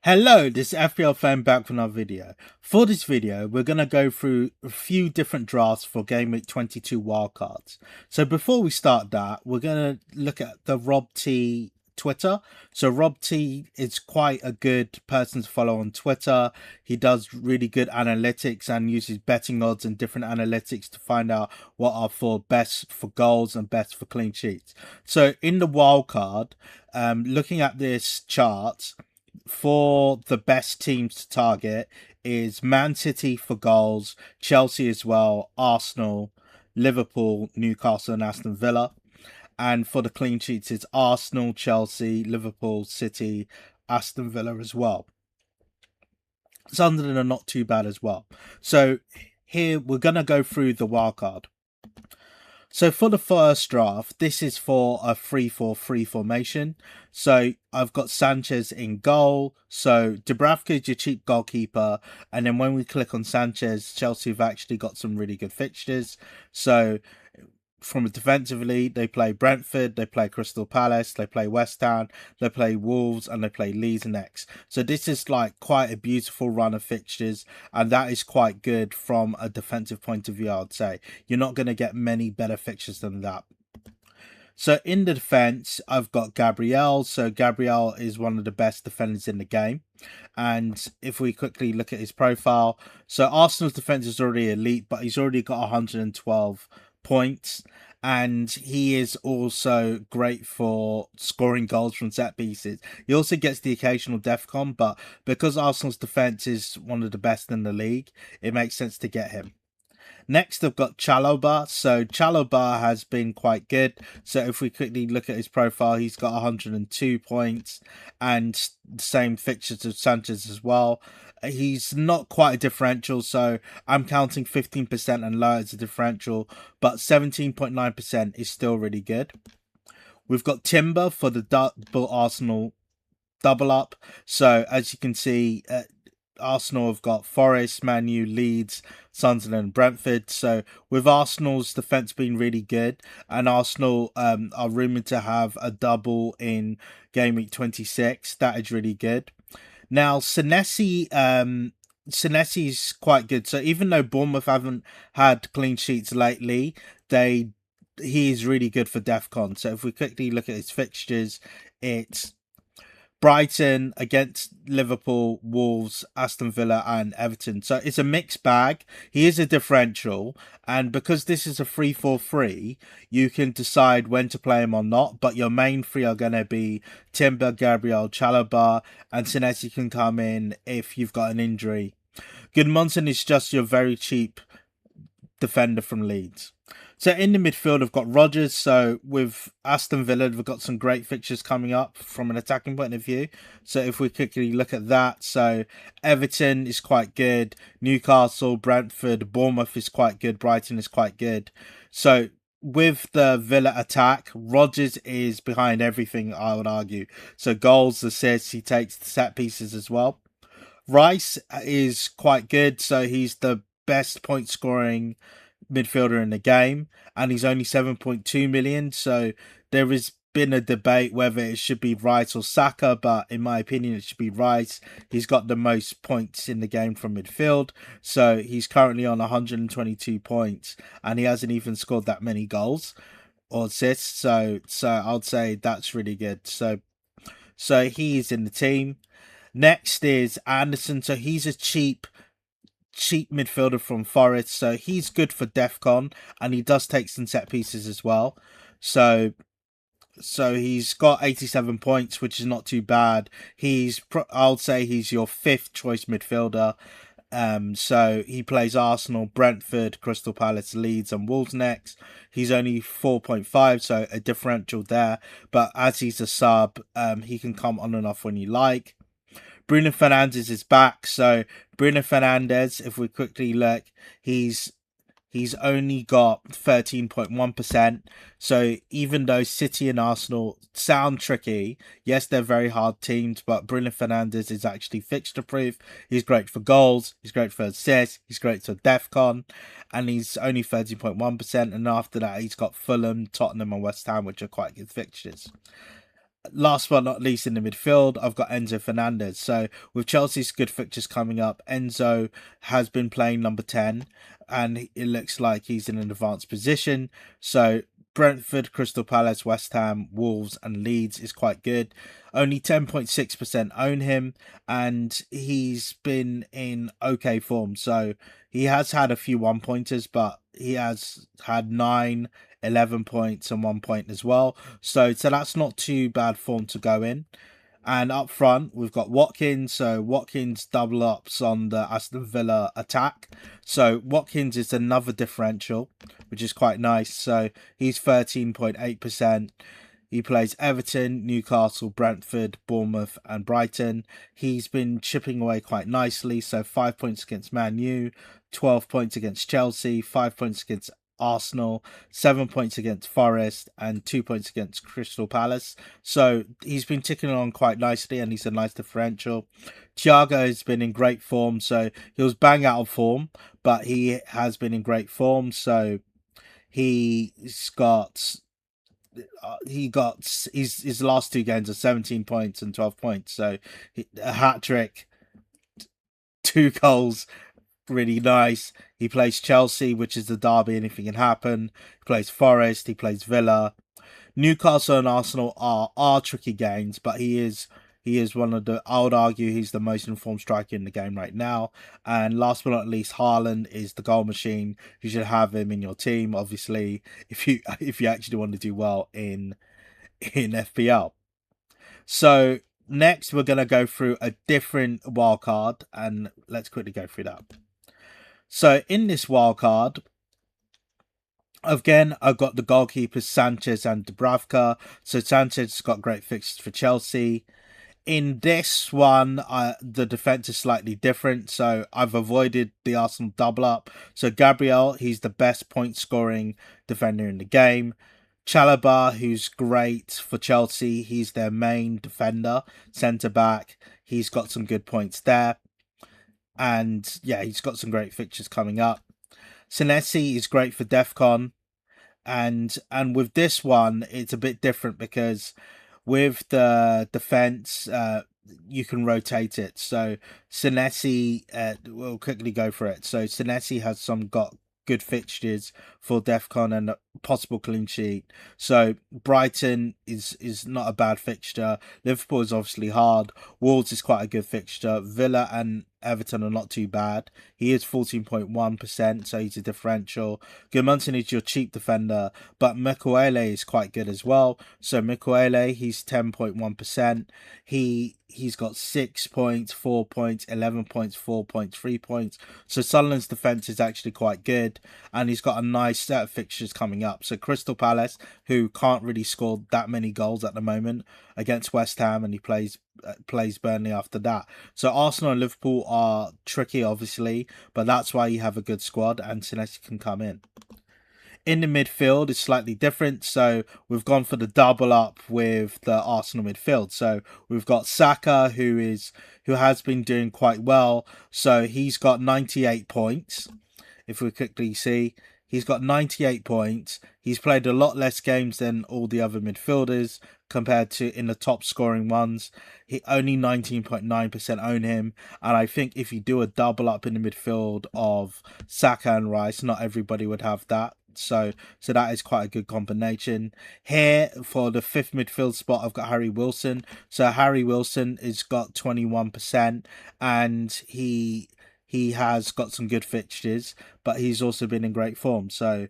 Hello, this is FPLFEM back with another video. For this video, we're going to go through a few different drafts for Gameweek 22 Wildcards. So before we start that, we're going to look at the Rob T Twitter. So Rob T is quite a good person to follow on Twitter. He does really good analytics and uses betting odds and different analytics to find out what are for best for goals and best for clean sheets. So in the wildcard, looking at this chart, for the best teams to target is Man City for goals, Chelsea as well, Arsenal, Liverpool, Newcastle and Aston Villa. And for the clean sheets, it's Arsenal, Chelsea, Liverpool, City, Aston Villa as well. Sunderland are not too bad as well. So here we're going to go through the wildcard. So for the first draft, this is for a 3-4-3 formation. So I've got Sanchez in goal. So Dubravka is your cheap goalkeeper. And then when we click on Sanchez, Chelsea have actually got some really good fixtures. So from defensively, they play Brentford, they play Crystal Palace, they play West Ham, they play Wolves, and they play Leeds next. So this is like quite a beautiful run of fixtures, and that is quite good from a defensive point of view, I'd say. You're not going to get many better fixtures than that. So in the defense, I've got Gabriel. So Gabriel is one of the best defenders in the game. And if we quickly look at his profile, so Arsenal's defense is already elite, but he's already got 112 points, and he is also great for scoring goals from set pieces. He also gets the occasional DEFCON, but because Arsenal's defense is one of the best in the league, it makes sense to get him. Next, I've got Chalobah. So Chalobah has been quite good. So if we quickly look at his profile, he's got 102 points and the same fixtures as Sanchez as well. He's not quite a differential, so I'm counting 15% and lower as a differential, but 17.9% is still really good. We've got Timber for the double Arsenal double up. So as you can see, Arsenal have got Forest, Man U, Leeds, Sunderland, Brentford. So with Arsenal's defence being really good, and Arsenal are rumoured to have a double in Game Week 26, that is really good. Now, Senesi is quite good. So even though Bournemouth haven't had clean sheets lately, he is really good for DEFCON. So if we quickly look at his fixtures, it's Brighton against Liverpool, Wolves, Aston Villa and Everton. So it's a mixed bag. He is a differential, and because this is a 3-4-3, you can decide when to play him or not, but your main three are going to be Timber, Gabriel, Chalobah, and Senesi can come in if you've got an injury. Gudmundsson is just your very cheap defender from Leeds. So in the midfield, I've got Rodgers. So with Aston Villa, we've got some great fixtures coming up from an attacking point of view. So if we quickly look at that, so Everton is quite good. Newcastle, Brentford, Bournemouth is quite good. Brighton is quite good. So with the Villa attack, Rodgers is behind everything, I would argue. So goals, assists, he takes the set pieces as well. Rice is quite good. So he's the best point scoring midfielder in the game, and he's only 7.2 million. So there has been a debate whether it should be Rice or Saka, but in my opinion it should be Rice. He's got the most points in the game from midfield, so he's currently on 122 points and he hasn't even scored that many goals or assists, so I'd say that's really good. So he's in the team. Next is Anderson. So he's a cheap midfielder from Forest, so he's good for DEFCON, and he does take some set pieces as well. So he's got 87 points, which is not too bad. I'll say he's your 5th choice midfielder. So he plays Arsenal, Brentford, Crystal Palace, Leeds and Wolves next. He's only 4.5, so a differential there, but as he's a sub, he can come on and off when you like. Bruno Fernandes is back. So Bruno Fernandes, if we quickly look, he's only got 13.1%. So even though City and Arsenal sound tricky, yes, they're very hard teams, but Bruno Fernandes is actually fixture proof. He's great for goals, he's great for assists, he's great for DEFCON, and he's only 13.1%. And after that, he's got Fulham, Tottenham and West Ham, which are quite good fixtures. last but not least, in the midfield, I've got Enzo Fernandez. So with Chelsea's good fixtures coming up, Enzo has been playing number 10, and it looks like he's in an advanced position. So Brentford, Crystal Palace, West Ham, Wolves, and Leeds is quite good. Only 10.6% own him, and he's been in okay form. So he has had a few 1-pointers, but he has had 9, 11 points and 1 point as well. So that's not too bad form to go in. And up front, we've got Watkins. So Watkins double ups on the Aston Villa attack. So Watkins is another differential, which is quite nice. So he's 13.8%. He plays Everton, Newcastle, Brentford, Bournemouth, and Brighton. He's been chipping away quite nicely. So 5 points against Man U, 12 points against Chelsea, 5 points against Arsenal, 7 points against Forest, and 2 points against Crystal Palace. So he's been ticking along quite nicely, and he's a nice differential. Thiago has been in great form, so he was bang out of form, but he has been in great form. So his last 2 games are 17 points and 12 points. So a hat trick, 2 goals. Really nice. He plays Chelsea, which is the derby, anything can happen. He plays Forest, he plays Villa. Newcastle and Arsenal are tricky games, but he is one of the, I would argue he's the most informed striker in the game right now. And last but not least, Haaland is the goal machine. You should have him in your team, obviously, if you actually want to do well in FPL. So next we're gonna go through a different wildcard, and let's quickly go through that. So in this wildcard, again, I've got the goalkeepers Sanchez and Dubravka. So Sanchez has got great fixtures for Chelsea. In this one, the defense is slightly different. So I've avoided the Arsenal double up. So Gabriel, he's the best point scoring defender in the game. Chalobah, who's great for Chelsea. He's their main defender, centre back. He's got some good points there. And yeah, he's got some great fixtures coming up. Senesi is great for DEFCON. And with this one, it's a bit different because with the defense, you can rotate it. So Senesi, we'll quickly go for it. So Senesi has got good fixtures for DEFCON and a possible clean sheet. So Brighton is not a bad fixture. Liverpool is obviously hard. Wolves is quite a good fixture. Villa and Everton are not too bad. He is 14.1%, so he's a differential. Gudmundsson is your cheap defender, but Mukwele is quite good as well. So Mukwele, he's 10.1%. He's got 6 points, 4 points, 11 points, 4 points, 3 points. So Sunderland's defense is actually quite good, and he's got a nice set of fixtures coming up. So Crystal Palace, who can't really score that many goals at the moment, against West Ham, and he plays Burnley after that. So Arsenal and Liverpool are tricky, obviously, but that's why you have a good squad, and Senesi can come in. In the midfield, it's slightly different. So we've gone for the double up with the Arsenal midfield. So we've got Saka, who has been doing quite well. So he's got 98 points. If we quickly see, he's got 98 points. He's played a lot less games than all the other midfielders compared to in the top scoring ones. He only 19.9% own him. And I think if you do a double up in the midfield of Saka and Rice, not everybody would have that. So that is quite a good combination. Here for the 5th midfield spot, I've got Harry Wilson. So Harry Wilson has got 21%, and he has got some good fixtures, but he's also been in great form. So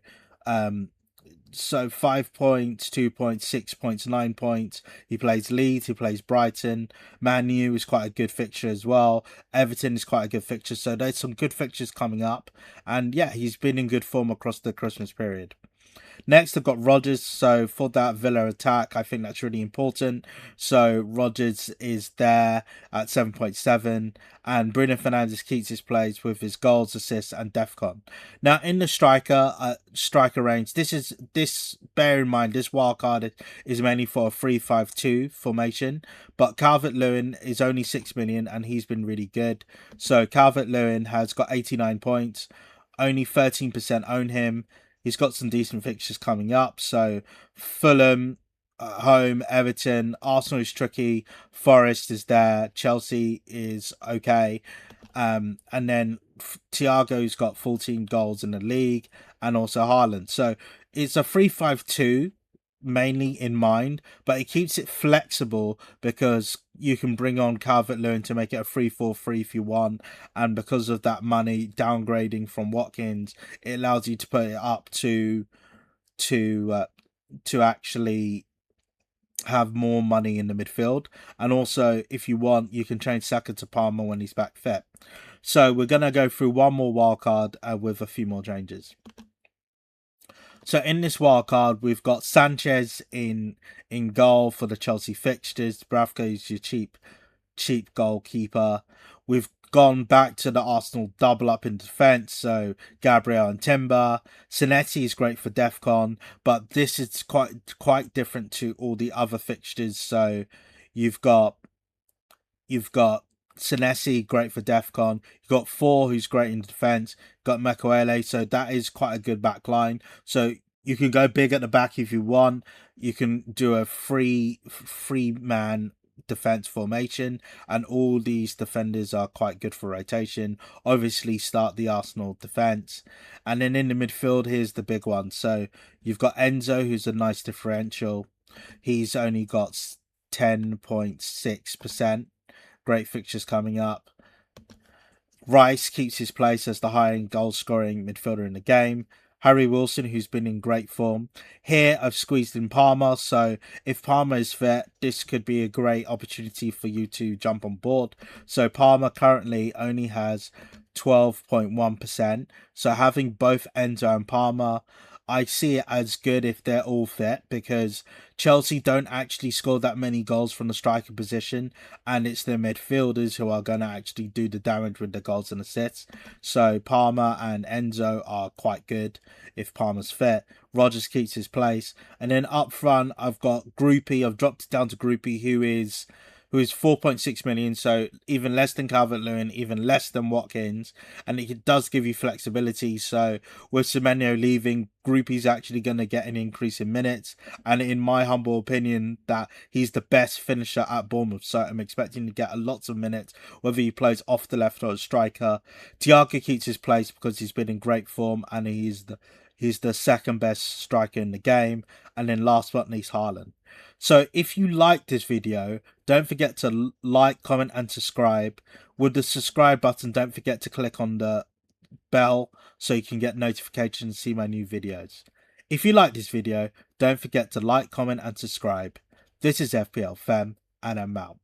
5 points, 2 points, 6 points, 9 points. He plays Leeds, he plays Brighton. Man U is quite a good fixture as well. Everton is quite a good fixture. So there's some good fixtures coming up. And yeah, he's been in good form across the Christmas period. Next, I've got Rodgers. So for that Villa attack, I think that's really important. So Rodgers is there at 7.7, and Bruno Fernandes keeps his place with his goals, assists, and DEFCON. Now, in the striker range, bear in mind, this wildcard is mainly for a 3-5-2 formation, but Calvert-Lewin is only 6 million, and he's been really good. So Calvert-Lewin has got 89 points, only 13% own him. He's got some decent fixtures coming up. So Fulham, home. Everton, Arsenal is tricky. Forest is there. Chelsea is okay. And then Thiago's got 14 goals in the league, and also Haaland. So it's a 3-5-2 mainly in mind, but it keeps it flexible because you can bring on Calvert-Lewin to make it a 3-4-3 if you want, and because of that money downgrading from Watkins, it allows you to put it up to actually have more money in the midfield. And also, if you want, you can change Saka to Palmer when he's back fit. So we're going to go through one more wildcard with a few more changes. So in this wildcard, we've got Sanchez in goal for the Chelsea fixtures. Bravko is your cheap goalkeeper. We've gone back to the Arsenal double up in defence, so Gabriel and Timber. Sinetti is great for DEFCON, but this is quite different to all the other fixtures. So you've got Senesi, great for DEFCON. You've got Four, who's great in defence. Got Makwele, so that is quite a good back line. So you can go big at the back if you want. You can do a free man defense formation, and all these defenders are quite good for rotation. Obviously start the Arsenal defense, and then in the midfield, here's the big one. So you've got Enzo, who's a nice differential. He's only got 10.6%. Great fixtures coming up. Rice keeps his place as the high goal scoring midfielder in the game. Harry Wilson, who's been in great form. Here, I've squeezed in Palmer, so if Palmer is fit, this could be a great opportunity for you to jump on board. So Palmer currently only has 12.1%. So having both Enzo and Palmer, I see it as good if they're all fit, because Chelsea don't actually score that many goals from the striker position, and it's the midfielders who are going to actually do the damage with the goals and assists. So Palmer and Enzo are quite good if Palmer's fit. Rodgers keeps his place, and then up front I've got Groupie. I've dropped it down to Groupie, who is 4.6 million, so even less than Calvert-Lewin, even less than Watkins, and it does give you flexibility. So with Semenyo leaving, Groupie's actually going to get an increase in minutes, and in my humble opinion, that he's the best finisher at Bournemouth, so I'm expecting to get lots of minutes, whether he plays off the left or as striker. Thiago keeps his place because he's been in great form, and he's the second best striker in the game, and then last but not least, Haaland. So if you liked this video, don't forget to like, comment and subscribe. With the subscribe button, don't forget to click on the bell so you can get notifications and see my new videos. If you like this video, don't forget to like, comment and subscribe. This is FPLFEM, and I'm out.